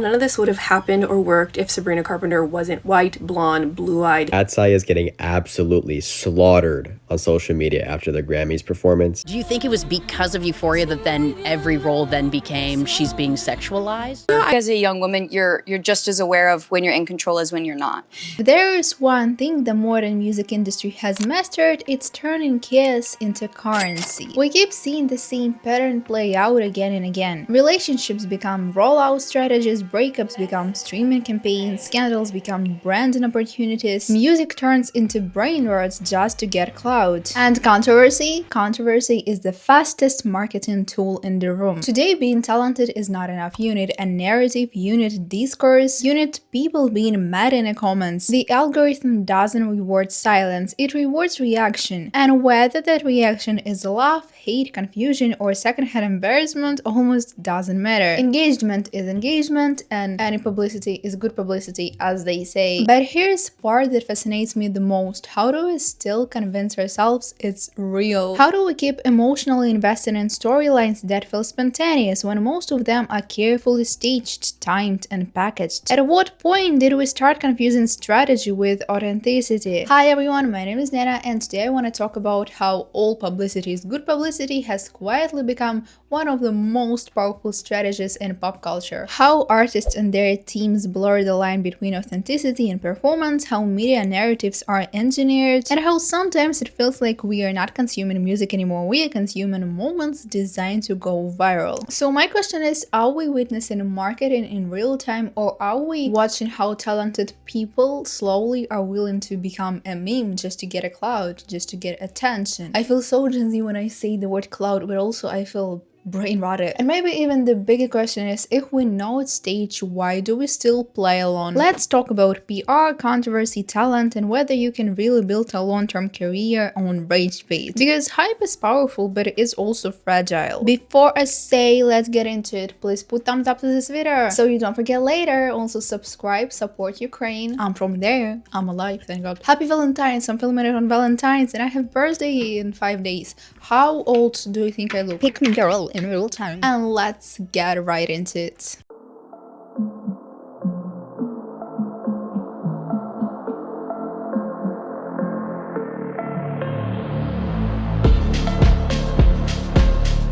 None of this would have happened or worked if Sabrina Carpenter wasn't white, blonde, blue-eyed. KATSEYE is getting absolutely slaughtered on social media after the Grammys performance. Do you think it was because of Euphoria that then every role then became she's being sexualized? As a young woman, you're just as aware of when you're in control as when you're not. There's one thing the modern music industry has mastered, it's turning chaos into currency. We keep seeing the same pattern play out again and again. Relationships become rollout strategies, breakups become streaming campaigns, scandals become branding opportunities, music turns into brain words just to get clout. And controversy? Controversy is the fastest marketing tool in the room. Today, being talented is not enough. You need a narrative, you need discourse, you need people being mad in the comments. The algorithm doesn't reward silence, it rewards reaction. And whether that reaction is love, hate, confusion, or secondhand embarrassment almost doesn't matter. Engagement is engagement, and any publicity is good publicity, as they say. But here's the part that fascinates me the most. How do we still convince ourselves it's real? How do we keep emotionally invested in storylines that feel spontaneous when most of them are carefully staged, timed, and packaged? At what point did we start confusing strategy with authenticity? Hi everyone, my name is Nana, and today I want to talk about how all publicity is good publicity has quietly become one of the most powerful strategies in pop culture. How artists and their teams blur the line between authenticity and performance, how media narratives are engineered, and how sometimes it feels like we are not consuming music anymore, we are consuming moments designed to go viral. So my question is, are we witnessing marketing in real time, or are we watching how talented people slowly are willing to become a meme just to get a clout, just to get attention? I feel so Gen Z when I say the word clout, but also I feel brain rotted. And maybe even the bigger question is, if we know it's staged, why do we still play along? Let's talk about PR, controversy, talent, and whether you can really build a long-term career on rage bait. Because hype is powerful, but it is also fragile. Before I say let's get into it, please put thumbs up to this video so you don't forget later. Also subscribe, support Ukraine. I'm from there. I'm alive, thank God. Happy Valentine's. I'm filming it on Valentine's and I have birthday in 5 days. How old do you think I look? Pick me, girl, in real time. And let's get right into it.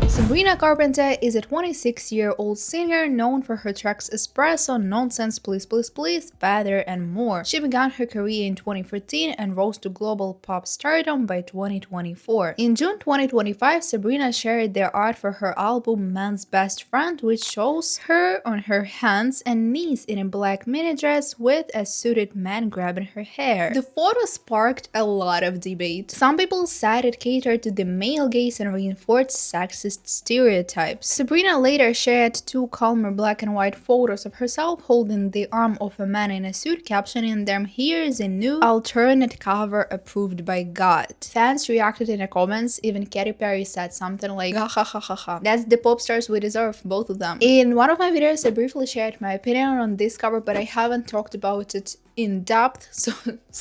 Sabrina Carpenter is a 26-year-old singer known for her tracks Espresso, Nonsense, Please Please Please, Better, and more. She began her career in 2014 and rose to global pop stardom by 2024. In June 2025, Sabrina shared their art for her album Man's Best Friend, which shows her on her hands and knees in a black mini dress with a suited man grabbing her hair. The photo sparked a lot of debate. Some people said it catered to the male gaze and reinforced sexist stereotypes. Sabrina later shared two calmer black and white photos of herself holding the arm of a man in a suit, captioning them, "Here's a new alternate cover approved by God." Fans reacted in the comments, even Katy Perry said something like, "Ha ha ha ha ha. That's the pop stars we deserve, both of them." In one of my videos, I briefly shared my opinion on this cover, but I haven't talked about it in depth, so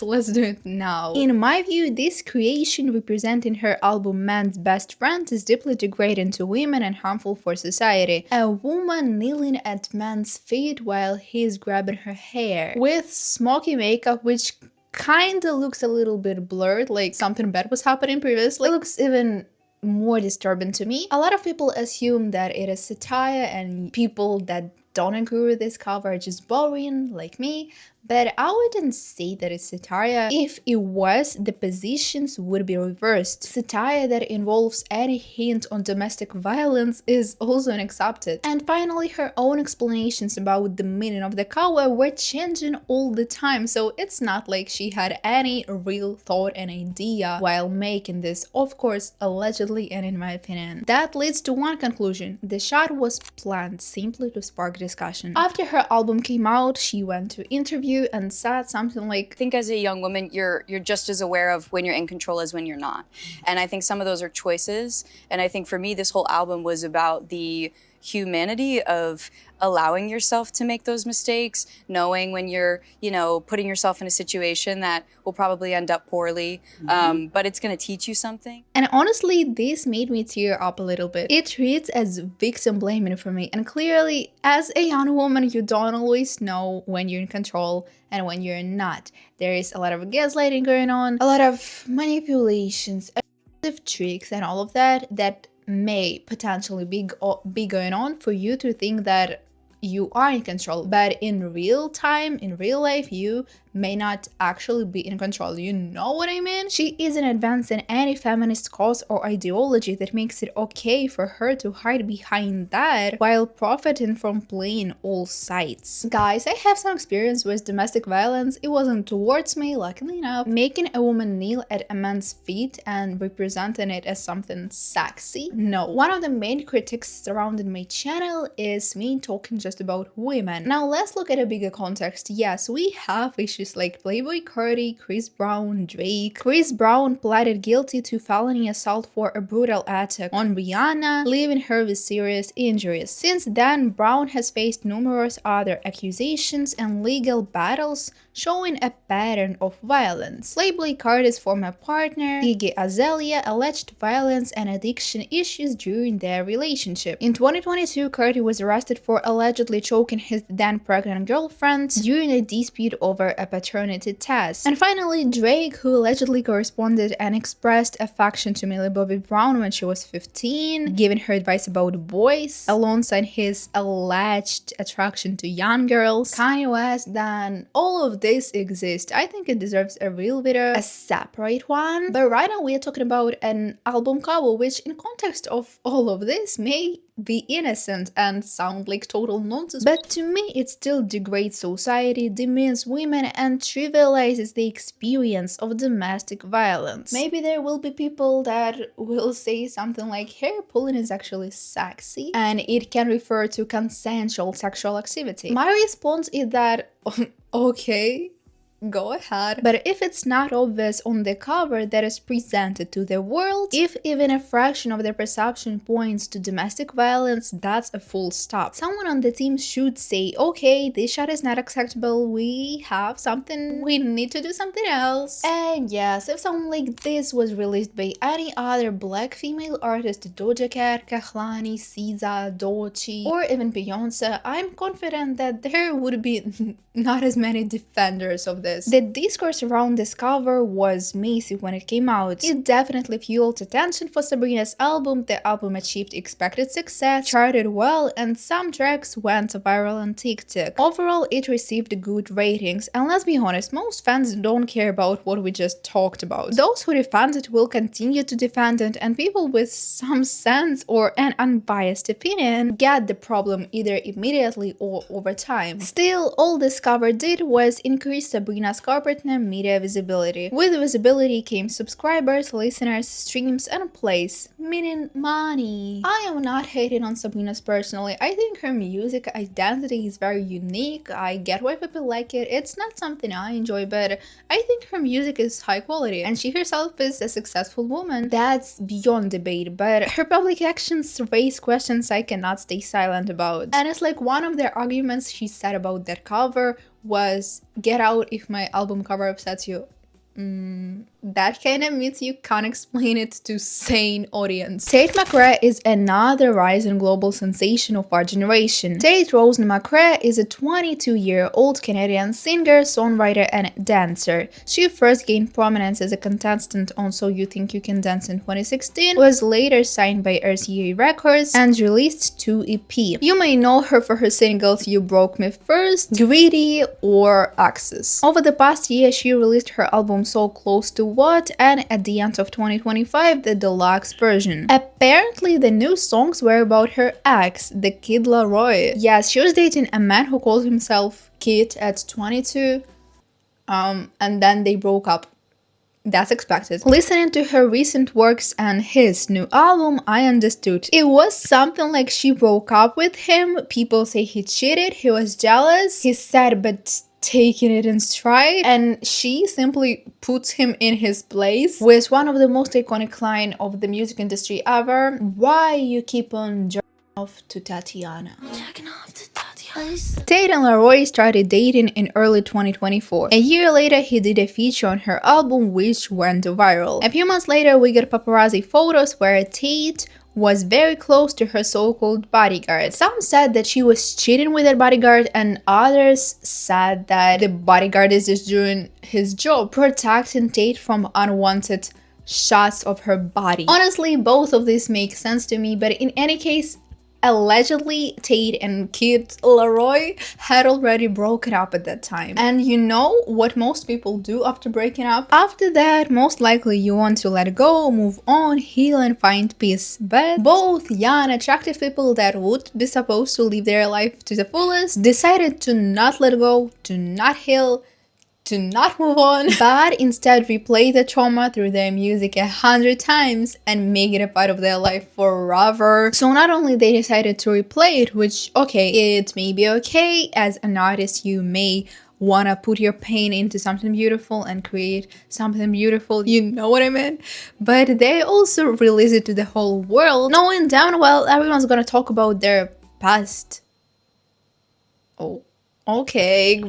let's do it now. In my view, this creation representing her album Man's Best Friend is deeply degrading to women and harmful for society. A woman kneeling at man's feet while he's grabbing her hair with smoky makeup, which kinda looks a little bit blurred, like something bad was happening previously. It looks even more disturbing to me. A lot of people assume that it is satire, and people that don't agree with this cover are just boring like me, but I wouldn't say that it's satire. If it was, the positions would be reversed. Satire that involves any hint on domestic violence is also unaccepted. And finally, her own explanations about the meaning of the cover were changing all the time, so it's not like she had any real thought and idea while making this, of course, allegedly, and in my opinion. That leads to one conclusion: the shot was planned simply to spark discussion. After her album came out, she went to interview and said something like, I think as a young woman, you're just as aware of when you're in control as when you're not. And I think some of those are choices. And I think for me, this whole album was about the humanity of allowing yourself to make those mistakes, knowing when you're, you know, putting yourself in a situation that will probably end up poorly, but it's going to teach you something. And honestly, this made me tear up a little bit. It reads as victim blaming for me, and clearly, as a young woman, you don't always know when you're in control and when you're not. There is a lot of gaslighting going on, a lot of manipulations, aggressive tricks, and all of that may potentially be going on for you to think that you are in control, but in real time, in real life, you may not actually be in control. You know what I mean? She isn't advancing any feminist cause or ideology that makes it okay for her to hide behind that while profiting from playing all sides. Guys, I have some experience with domestic violence. It wasn't towards me, luckily enough. Making a woman kneel at a man's feet and representing it as something sexy? No. One of the main critiques surrounding my channel is me talking just about women. Now let's look at a bigger context. Yes, we have issues like Playboi Carti, Chris Brown, Drake. Chris Brown pleaded guilty to felony assault for a brutal attack on Rihanna, leaving her with serious injuries. Since then, Brown has faced numerous other accusations and legal battles showing a pattern of violence. Playboi Carti's former partner, Iggy Azalea, alleged violence and addiction issues during their relationship. In 2022, Carti was arrested for allegedly choking his then pregnant girlfriend during a dispute over a paternity test. And finally, Drake, who allegedly corresponded and expressed affection to Millie Bobby Brown when she was 15, giving her advice about boys, alongside his alleged attraction to young girls. Kanye West, then all of this exists. I think it deserves a real video, a separate one. But right now we are talking about an album cover, which in context of all of this may be innocent and sound like total nonsense, but to me it still degrades society, demeans women, and trivializes the experience of domestic violence. Maybe there will be people that will say something like hair pulling is actually sexy and it can refer to consensual sexual activity. My response is that okay, go ahead. But if it's not obvious on the cover that is presented to the world, if even a fraction of the perception points to domestic violence, that's a full stop. Someone on the team should say, okay, this shot is not acceptable, we need to do something else. And yes, if something like this was released by any other black female artist, Doja Cat, Kehlani, SZA, Doechii, or even Beyonce, I'm confident that there would be not as many defenders of this. The discourse around this cover was massive when it came out. It definitely fueled attention for Sabrina's album. The album achieved expected success, charted well, and some tracks went viral on TikTok. Overall, it received good ratings, and let's be honest, most fans don't care about what we just talked about. Those who defend it will continue to defend it, and people with some sense or an unbiased opinion get the problem either immediately or over time. Still, all this cover did was increase Sabrina Carpenter media visibility. With visibility came subscribers, listeners, streams, and plays, meaning money. I am not hating on Sabrina's personally. I think her music identity is very unique. I get why people like it. It's not something I enjoy, but I think her music is high quality, and she herself is a successful woman. That's beyond debate, but her public actions raise questions I cannot stay silent about. And it's like one of the arguments she said about that cover was, get out if my album cover upsets you. That kind of means you can't explain it to sane audience. Tate McRae is another rising global sensation of our generation. Tate Rosen McRae is a 22-year-old Canadian singer, songwriter, and dancer. She first gained prominence as a contestant on So You Think You Can Dance in 2016, was later signed by RCA Records, and released 2 EP. You may know her for her singles You Broke Me First, Greedy, or Access. Over the past year, she released her album So Close to What, and at the end of 2025, the deluxe version. Apparently, the new songs were about her ex, the Kid Laroi. Yes, she was dating a man who called himself Kid at 22, and then they broke up. That's expected. Listening to her recent works and his new album, I understood. It was something like she broke up with him, people say he cheated, he was jealous, he's sad but taking it in stride, and she simply puts him in his place with one of the most iconic line of the music industry ever: why you keep on off to Tatiana. Tate and Laroi started dating in early 2024. A year later, he did a feature on her album, which went viral. A few months later, we get paparazzi photos where Tate was very close to her so-called bodyguard. Some said that she was cheating with her bodyguard, and others said that the bodyguard is just doing his job, protecting Tate from unwanted shots of her body. Honestly, both of these make sense to me, but in any case, allegedly Tate and Kid Laroi had already broken up at that time. And you know what most people do after breaking up? After that, most likely you want to let go, move on, heal and find peace. But both young, attractive people that would be supposed to live their life to the fullest decided to not let go, to not heal, to not move on, but instead replay the trauma through their music 100 times and make it a part of their life forever. So not only they decided to replay it, which okay, it may be okay, as an artist you may wanna put your pain into something beautiful and create something beautiful, you know what I mean? But they also release it to the whole world, knowing damn well everyone's gonna talk about their past. Oh, okay.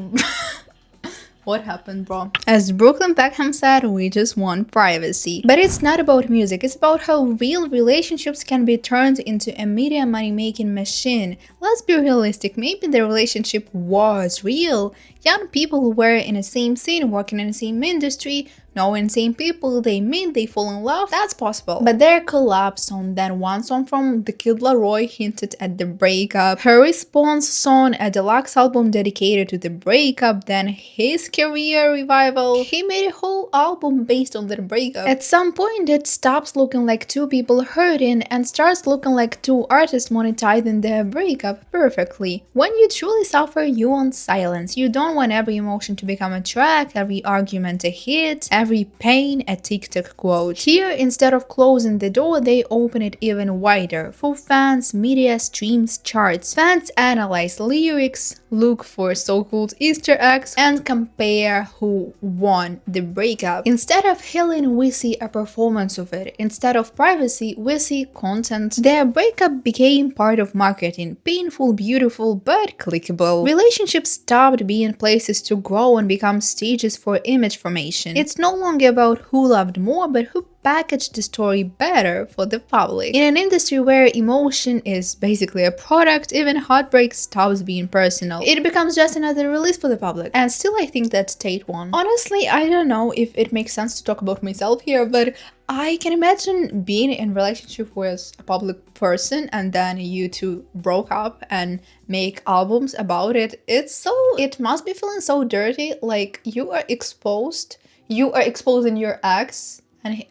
What happened, bro? As Brooklyn Beckham said, we just want privacy. But it's not about music, it's about how real relationships can be turned into a media money-making machine. Let's be realistic, maybe the relationship was real. Young people were in the same scene, working in the same industry, knowing same people, they meet, they fall in love, that's possible. But their collapse song, then one song from the Kid Laroi hinted at the breakup, her response song, a deluxe album dedicated to the breakup, then his career revival. He made a whole album based on their breakup. At some point it stops looking like two people hurting and starts looking like two artists monetizing their breakup perfectly. When you truly suffer, you want silence. You don't want every emotion to become a track, every argument a hit, every pain a TikTok quote. Here, instead of closing the door, they open it even wider. For fans, media, streams, charts. Fans analyze lyrics, look for so-called Easter eggs, and compare who won the breakup. Instead of healing, we see a performance of it. Instead of privacy, we see content. Their breakup became part of marketing. Painful, beautiful, but clickable. Relationships stopped being places to grow and become stages for image formation. It's no longer about who loved more, but who packaged the story better for the public. In an industry where emotion is basically a product, even heartbreak stops being personal. It becomes just another release for the public. And still I think that Tate won. Honestly, I don't know if it makes sense to talk about myself here, but I can imagine being in a relationship with a public person and then you two broke up and make albums about it. It must be feeling so dirty, like you are exposing your ex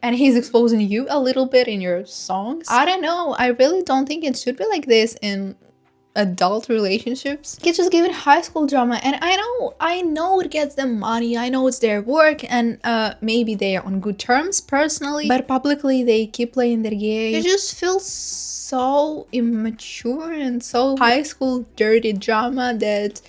and he's exposing you a little bit in your songs. I don't know, I really don't think it should be like this in adult relationships. It's just given high school drama, and I know it gets them money, I know it's their work, and maybe they are on good terms personally, but publicly they keep playing their game. It just feels so immature and so high school dirty drama that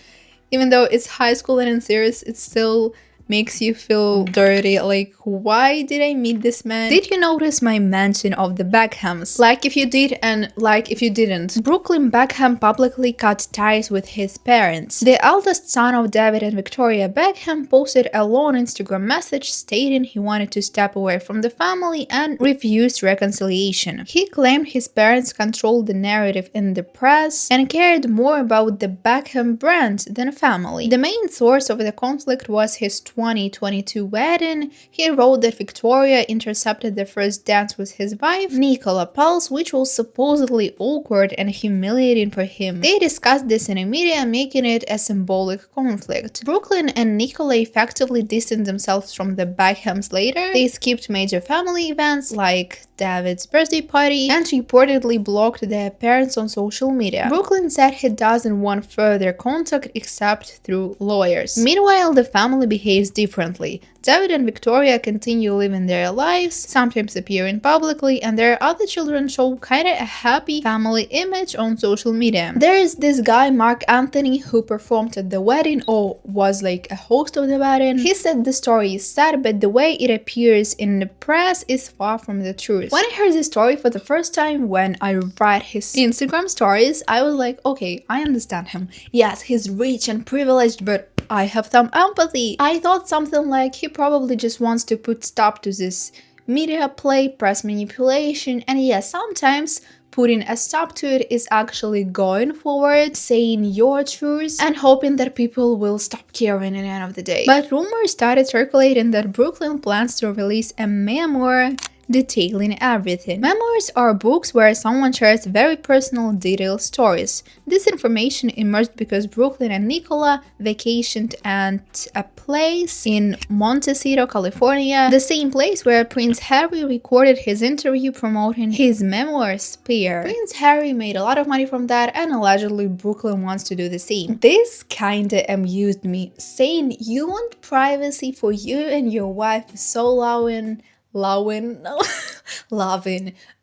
even though it's high school and serious, it still makes you feel dirty. Like, why did I meet this man? Did you notice my mention of the Beckhams? Like if you did and like if you didn't. Brooklyn Beckham publicly cut ties with his parents. The eldest son of David and Victoria Beckham posted a long Instagram message stating he wanted to step away from the family and refused reconciliation. He claimed his parents controlled the narrative in the press and cared more about the Beckham brand than family. The main source of the conflict was his 2022 wedding. He wrote that Victoria intercepted the first dance with his wife, Nicola Pulse, which was supposedly awkward and humiliating for him. They discussed this in the media, making it a symbolic conflict. Brooklyn and Nicola effectively distanced themselves from the Beckhams later. They skipped major family events like David's birthday party and reportedly blocked their parents on social media. Brooklyn said he doesn't want further contact except through lawyers. Meanwhile, the family behaves stories differently. David and Victoria continue living their lives, sometimes appearing publicly, and their other children show kinda a happy family image on social media. There is this guy, Mark Anthony, who performed at the wedding or was like a host of the wedding. He said the story is sad, but the way it appears in the press is far from the truth. When I heard this story for the first time, when I read his Instagram stories, I was like, okay, I understand him. Yes, he's rich and privileged, but I have some empathy. I thought something like he probably just wants to put stop to this media play, press manipulation, and yes, sometimes putting a stop to it is actually going forward, saying your truth, and hoping that people will stop caring at the end of the day. But rumors started circulating that Brooklyn plans to release a memoir detailing everything. Memoirs are books where someone shares very personal, detailed stories. This information emerged because Brooklyn and Nicola vacationed at a place in Montecito, California, the same place where Prince Harry recorded his interview promoting his memoir, Spare. Prince Harry made a lot of money from that, and allegedly Brooklyn wants to do the same. This kinda amused me. Saying you want privacy for you and your wife is so loving,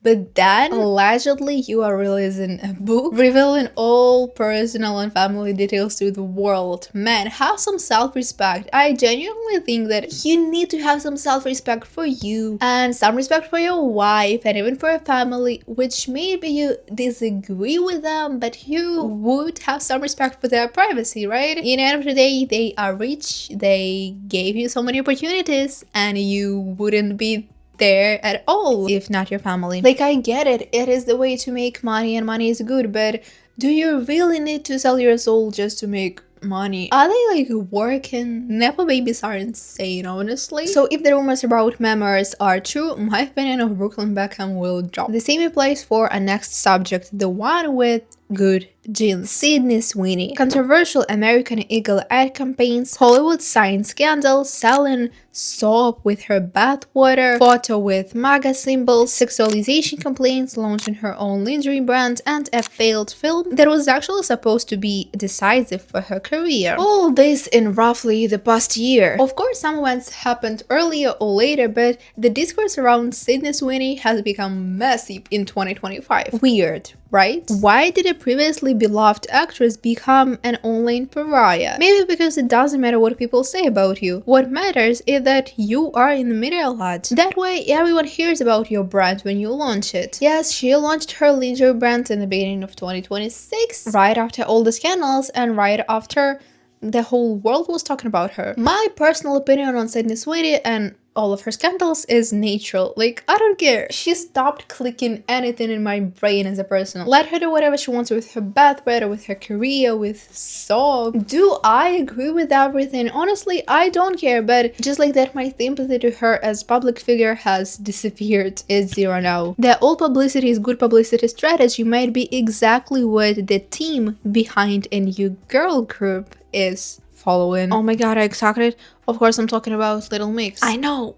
but then allegedly you are releasing a book revealing all personal and family details to the world. Man, have some self-respect. I genuinely think that you need to have some self-respect for you and some respect for your wife and even for your family, which maybe you disagree with them, but you would have some respect for their privacy, right? In the end of the day, they are rich, they gave you so many opportunities, and you wouldn't be there at all if not your family. Like, I get it, it is the way to make money and money is good, but do you really need to sell your soul just to make money? Are they like working? Nepo babies are insane, honestly. So if the rumors about memoirs are true, my opinion of Brooklyn Beckham will drop. The same applies for a next subject, the one with good genes. Sydney Sweeney. Controversial American Eagle ad campaigns, Hollywood sign scandal, selling soap with her bathwater, photo with MAGA symbols, sexualization complaints, launching her own lingerie brand, and a failed film that was actually supposed to be decisive for her career. All this in roughly the past year. Of course, some events happened earlier or later, but the discourse around Sydney Sweeney has become massive in 2025. Weird, right? Why did a previously beloved actress become an online pariah? Maybe because it doesn't matter what people say about you. What matters is that you are in the media a lot. That way, everyone hears about your brand when you launch it. Yes, she launched her lingerie brand in the beginning of 2026, right after all the scandals and right after the whole world was talking about her. My personal opinion on Sydney Sweeney and all of her scandals is neutral. Like, I don't care. She stopped clicking anything in my brain as a person. Let her do whatever she wants with her bathwater, with her career, with soap. Do I agree with everything? Honestly, I don't care, but just like that, my sympathy to her as public figure has disappeared. It's zero now. The all publicity is good publicity strategy might be exactly what the team behind a new girl group is following. Oh my god, I excited. Of course, I'm talking about Little Mix. I know,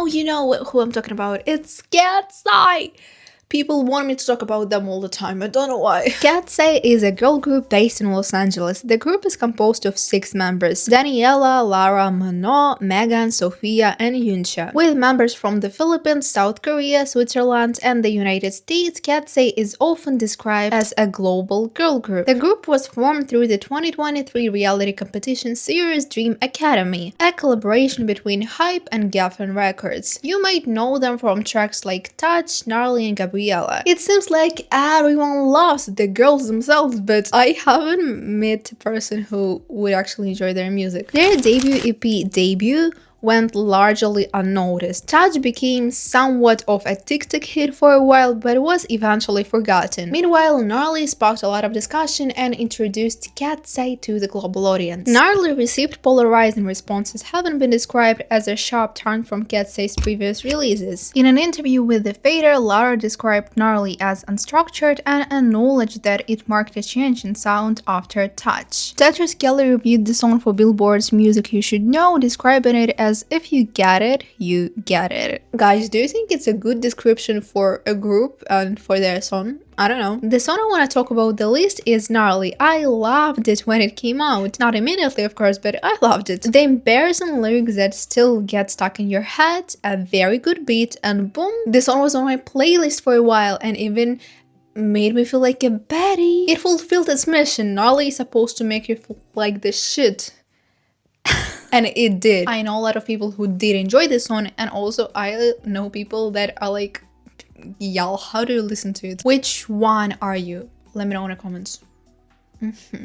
you know who I'm talking about. It's KATSEYE. People want me to talk about them all the time, I don't know why. KATSEYE is a girl group based in Los Angeles. The group is composed of 6 members: Daniela, Lara, Mano, Megan, Sophia, and Yuncha. With members from the Philippines, South Korea, Switzerland, and the United States, KATSEYE is often described as a global girl group. The group was formed through the 2023 reality competition series Dream Academy, a collaboration between Hype and Geffen Records. You might know them from tracks like Touch, Gnarly, and Gabriella. It seems like everyone loves the girls themselves, but I haven't met a person who would actually enjoy their music. Their debut EP went largely unnoticed. Touch became somewhat of a TikTok hit for a while, but was eventually forgotten. Meanwhile, Gnarly sparked a lot of discussion and introduced KATSEYE to the global audience. Gnarly received polarizing responses, having been described as a sharp turn from KATSEYE's previous releases. In an interview with The Fader, Lara described Gnarly as unstructured and acknowledged that it marked a change in sound after Touch. Tetris Kelly reviewed the song for Billboard's Music You Should Know, describing it as because if you get it, you get it. Guys, do you think it's a good description for a group and for their song? I don't know. The song I want to talk about the least is Gnarly. I loved it when it came out. Not immediately, of course, but I loved it. The embarrassing lyrics that still get stuck in your head, a very good beat, and boom, the song was on my playlist for a while and even made me feel like a baddie. It fulfilled its mission. Gnarly is supposed to make you feel like the shit. And it did. I know a lot of people who did enjoy this song, and also I know people that are like, y'all, how do you listen to it? Which one are you? Let me know in the comments.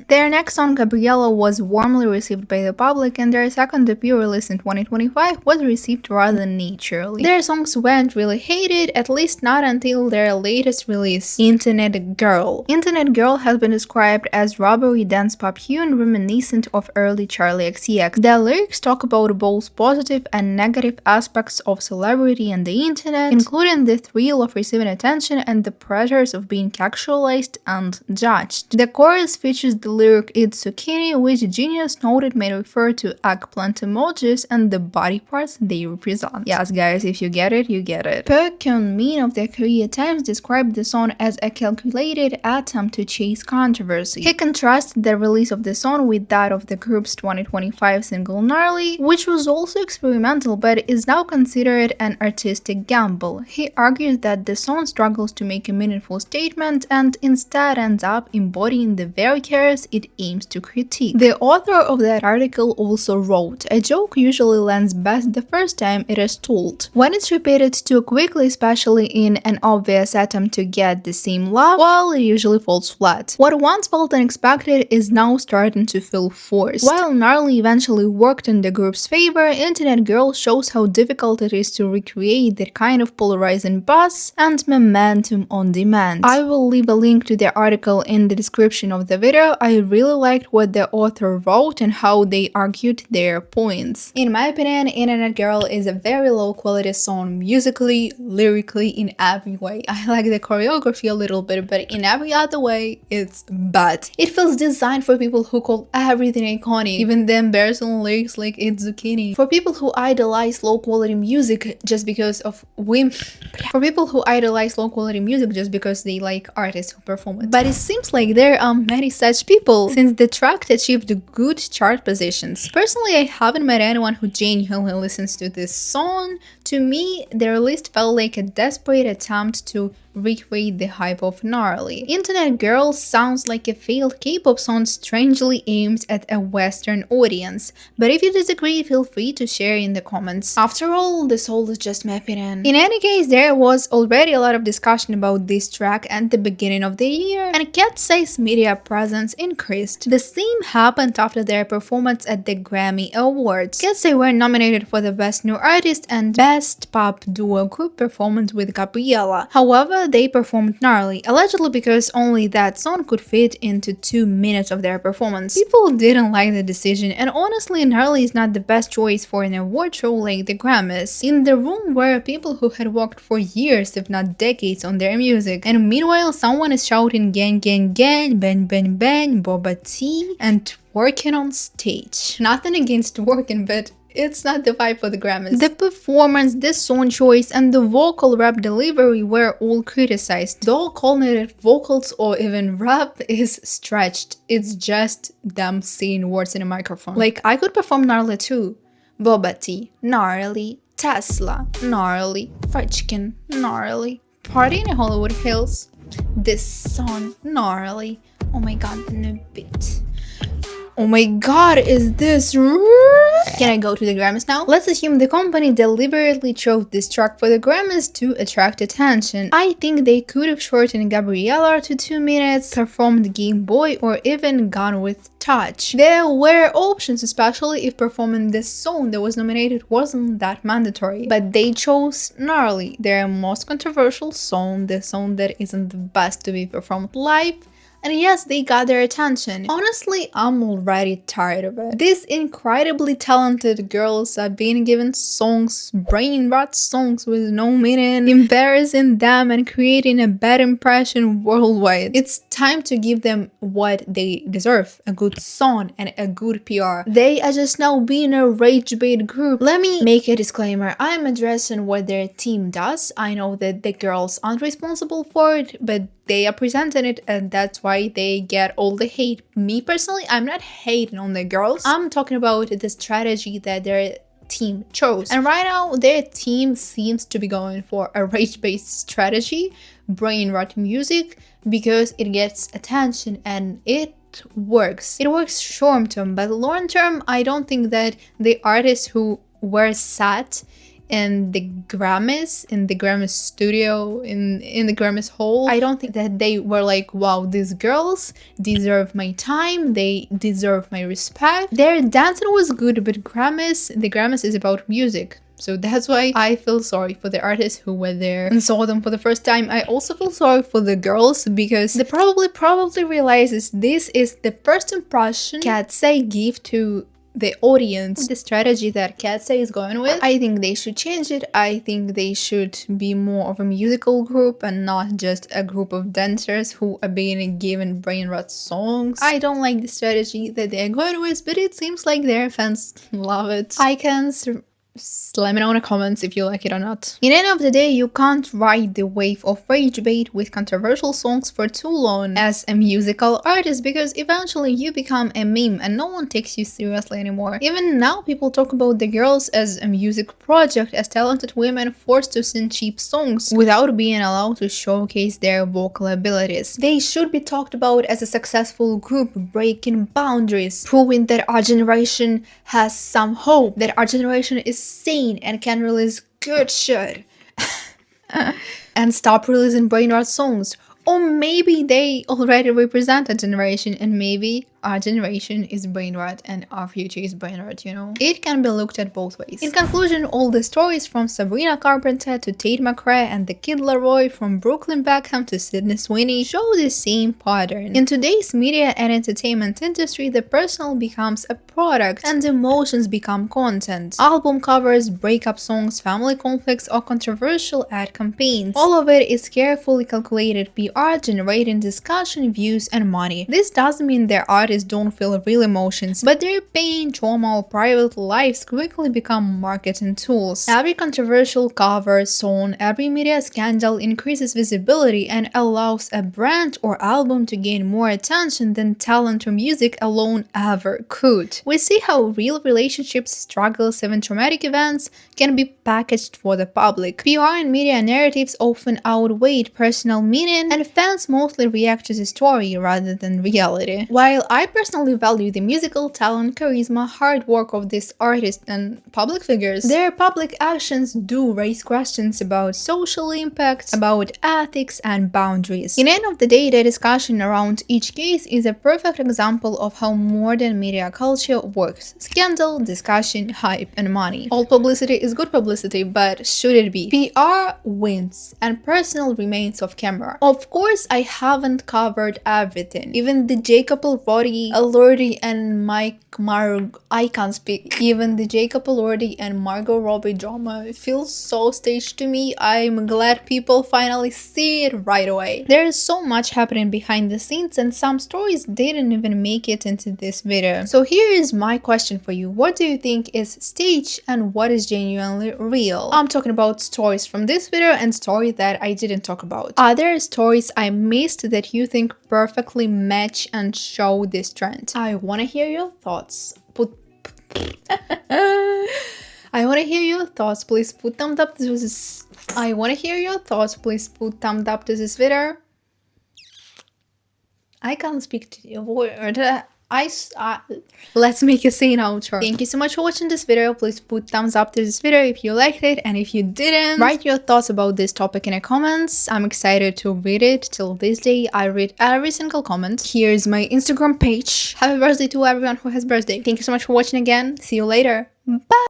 Their next song, Gabriella, was warmly received by the public, and their second EP, released in 2025, was received rather naturally. Their songs weren't really hated, at least not until their latest release, Internet Girl. Internet Girl has been described as rubbery dance pop tune reminiscent of early Charli XCX. The lyrics talk about both positive and negative aspects of celebrity and the internet, including the thrill of receiving attention and the pressures of being actualized and judged. The chorus features the lyric "It's zucchini," which Genius noted may refer to eggplant emojis and the body parts they represent. Yes, guys, if you get it, you get it. Park Kyung-min of the Korea Times described the song as a calculated attempt to chase controversy. He contrasted the release of the song with that of the group's 2025 single Gnarly, which was also experimental but is now considered an artistic gamble. He argues that the song struggles to make a meaningful statement and instead ends up embodying the very characters it aims to critique. The author of that article also wrote, "A joke usually lands best the first time it is told. When it's repeated too quickly, especially in an obvious attempt to get the same laugh, well, it usually falls flat. What once felt unexpected is now starting to feel forced." While Gnarly eventually worked in the group's favor, Internet Girl shows how difficult it is to recreate that kind of polarizing buzz and momentum on demand. I will leave a link to the article in the description of the video. I really liked what the author wrote and how they argued their points. In my opinion, Internet Girl is a very low quality song musically, lyrically, in every way. I like the choreography a little bit, but in every other way, it's bad. It feels designed for people who call everything iconic, even the embarrassing lyrics like "It's zucchini." For people who idolize low quality music just because of women. For people who idolize low quality music just because they like artists who perform it. But it seems like there are many such people, since the track achieved good chart positions. Personally, I haven't met anyone who genuinely listens to this song. To me, the release felt like a desperate attempt to recreate the hype of Gnarly. Internet Girl sounds like a failed K-pop song strangely aimed at a Western audience, but if you disagree, feel free to share in the comments. After all, this all is just my opinion. In any case, there was already a lot of discussion about this track at the beginning of the year, and KATSEYE's media presence increased. The same happened after their performance at the Grammy Awards. KATSEYE were nominated for the Best New Artist and Best Pop Duo Group Performance with Gabriella. However, they performed Gnarly, allegedly because only that song could fit into 2 minutes of their performance. People didn't like the decision, and honestly, Gnarly is not the best choice for an award show like the Grammys. In the room were people who had worked for years, if not decades, on their music, and meanwhile someone is shouting "gang gang gang, bang bang bang, boba tea," and twerking on stage. Nothing against twerking, but it's not the vibe for the Grammys. The performance, the song choice, and the vocal rap delivery were all criticized. Though calling it vocals or even rap is stretched. It's just them saying words in a microphone. Like, I could perform Gnarly too. Boba tea, Gnarly. Tesla, Gnarly. Fried chicken, Gnarly. Party in Hollywood Hills. This song, Gnarly. Oh my god, the new beat. Oh my god, is this... Can I go to the Grammys now? Let's assume the company deliberately chose this track for the Grammys to attract attention. I think they could have shortened Gabriella to 2 minutes, performed Game Boy, or even gone with Touch. There were options, especially if performing this song that was nominated wasn't that mandatory. But they chose Gnarly, their most controversial song, the song that isn't the best to be performed live. And yes, they got their attention. Honestly, I'm already tired of it. These incredibly talented girls are being given songs, brain rot songs with no meaning, embarrassing them and creating a bad impression worldwide. It's time to give them what they deserve, a good song and a good PR. They are just now being a rage bait group. Let me make a disclaimer. I'm addressing what their team does. I know that the girls aren't responsible for it, but they are presenting it and that's why they get all the hate. Me personally, I'm not hating on the girls. I'm talking about the strategy that their team chose. And right now, their team seems to be going for a rage-based strategy, brain rot music, because it gets attention and it works. It works short term, but long term, I don't think that the artists who were sat in the Grammys, in the Grammys studio, in the Grammys hall, I don't think that they were like, wow, these girls deserve my time, they deserve my respect. Their dancing was good, but the Grammys is about music. So that's why I feel sorry for the artists who were there and saw them for the first time. I also feel sorry for the girls because they probably realizes this is the first impression KATSEYE give to the audience. The strategy that KATSEYE is going with, I think they should change it. I think they should be more of a musical group and not just a group of dancers who are being given brain rot songs. I don't like the strategy that they're going with, but it seems like their fans love it. Let me know in the comments if you like it or not. In the end of the day, you can't ride the wave of rage bait with controversial songs for too long as a musical artist, because eventually you become a meme and no one takes you seriously anymore. Even now, people talk about the girls as a music project, as talented women forced to sing cheap songs without being allowed to showcase their vocal abilities. They should be talked about as a successful group, breaking boundaries, proving that our generation has some hope, that our generation is sane and can release good shit and stop releasing brain rot songs. Or maybe they already represent a generation and maybe our generation is brain rot and our future is brain rot, you know? It can be looked at both ways. In conclusion, all the stories from Sabrina Carpenter to Tate McRae and the Kid Laroi, from Brooklyn Beckham to Sydney Sweeney, show the same pattern. In today's media and entertainment industry, the personal becomes a product and emotions become content. Album covers, breakup songs, family conflicts, or controversial ad campaigns. All of it is carefully calculated PR, generating discussion, views, and money. This doesn't mean their artists don't feel real emotions, but their pain, trauma, or private lives quickly become marketing tools. Every controversial cover, song, every media scandal increases visibility and allows a brand or album to gain more attention than talent or music alone ever could. We see how real relationships, struggles, even traumatic events can be packaged for the public. PR and media narratives often outweigh personal meaning, and fans mostly react to the story rather than reality. While I personally value the musical talent, charisma, hard work of these artists and public figures, their public actions do raise questions about social impact, about ethics and boundaries. In the end of the day, the discussion around each case is a perfect example of how modern media culture works. Scandal, discussion, hype, and money. All publicity is good publicity, but should it be? PR wins and personal remains off camera. Of course, I haven't covered everything. Even the Jacob Elordi and I can't speak. Even the Jacob Elordi and Margot Robbie drama feels so staged to me. I'm glad people finally see it right away. There is so much happening behind the scenes and some stories didn't even make it into this video. So here is my question for you. What do you think is staged and what is genuinely real? I'm talking about stories from this video and stories that I didn't talk about. Are there stories I missed that you think perfectly match and show this trend? I want to hear your thoughts. I want to hear your thoughts. Please put thumbs up to this. I want to hear your thoughts. Please put thumbs up to this video. I can't speak to your word. Let's make a scene outro. Thank you so much for watching this video. Please put thumbs up to this video if you liked it, and if you didn't, write your thoughts about this topic in the comments. I'm excited to read it. Till this day, I read every single comment. Here's my Instagram page. Happy birthday to everyone who has birthday. Thank you so much for watching again. See you later. Bye.